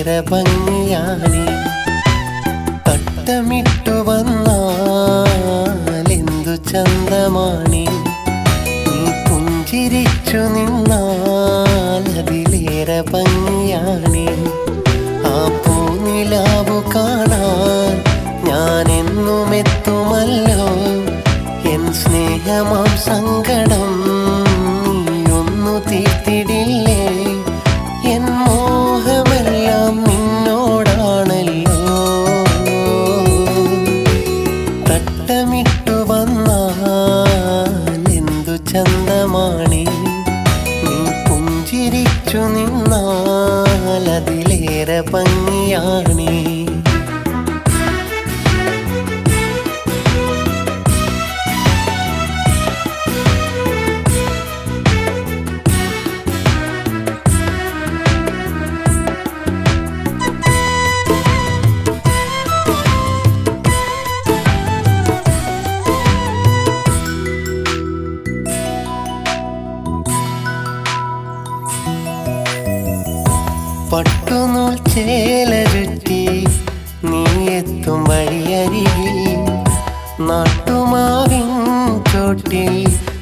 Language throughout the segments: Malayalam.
അതിലേറെ ഭംഗിയാണി. തട്ടമിട്ടു വന്നാലെന്തു ചന്തമാണി, നീ പുഞ്ചിരിച്ചു നിന്നാൽ അതിലേറെ ഭംഗിയാണി. ആ പൂനിലാവു കാണാൻ ഞാൻ എന്നും എത്തുമല്ലോ, എൻ സ്നേഹമാം സങ്കടം നീയൊന്നു തീർത്തിടില്ലേ. എൻ മോഹമെല്ലാം നിന്നോടാണല്ലോ. തട്ടമിട്ടു വന്നാൽ എന്തു ചന്തമാണി, നീ പുഞ്ചിരിച്ചു നിന്നാൽ അതിലേറെ ഭംഗിയാണി. പട്ടുനൂൽ ചേല ചുറ്റി നീ എത്തും വഴിയരികിൽ, നാട്ടുമാവിൻ ചോട്ടിൽ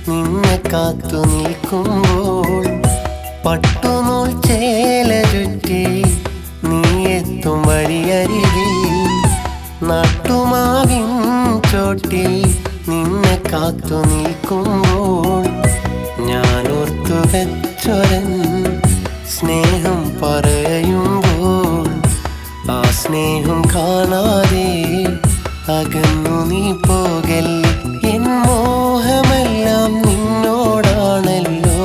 നിന്നെ കാത്തു നിൽക്കുമ്പോൾ. പട്ടുനൂൽ ചേല ചുറ്റി നീ എത്തും വഴിയരികിൽ, നാട്ടുമാവിൻ ചോട്ടിൽ നിന്നെ കാത്തു നിൽക്കുമ്പോൾ. ഞാൻ ഓർത്തു വെച്ചൊരൻ സ്നേഹം പറയുമ്പോൾ, ആ സ്നേഹം കാണാതെ അകന്നു നീ പോകൽ. എൻ മോഹമെല്ലാം നിന്നോടാണല്ലോ.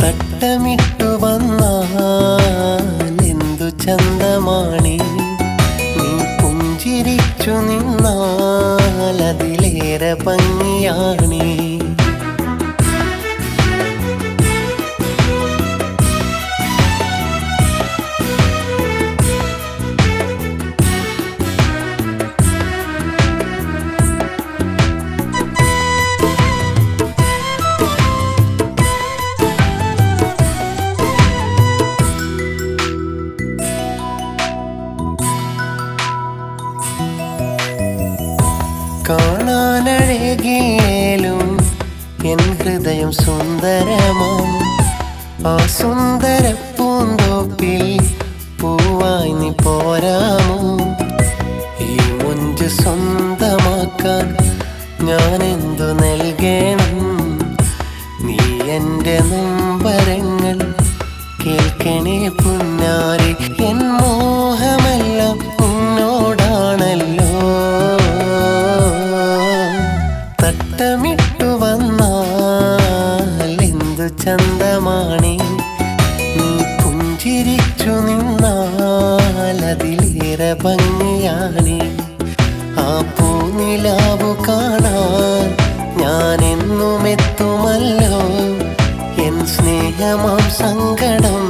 തട്ടമിട്ടു വന്നാൽ എന്തു ചന്തമാണി, നീ പുഞ്ചിരിച്ചു നിന്നാൽ അതിലേറെ ഭംഗിയാണി. കാണാനഴകിയേലും എൻ ഹൃദയം സുന്ദരമാം, ആ സുന്ദര പൂന്തോപ്പിൽ പൂവായി നീ പോരാമോ. ഈ മുഞ്ച് സ്വന്തമാക്കാൻ ഞാൻ എന്തു നൽകണം, നീ എൻ്റെ നൊമ്പരങ്ങൾ കേൾക്കണേ പുന്നാരി. എൻ മോഹമെല്ലാം നിന്നോടാണല്ലോ. തട്ടമിട്ടു വന്നാൽ എന്തു ചന്തമാണി, നീ പുഞ്ചിരിച്ചു നിന്നാൽ അതിലേറെ ഭംഗിയാണി. ആ പൂനിലാവു കാണാൻ ഞാൻ എന്നും എത്തുമല്ലോ, എൻ സ്നേഹമാം സങ്കടം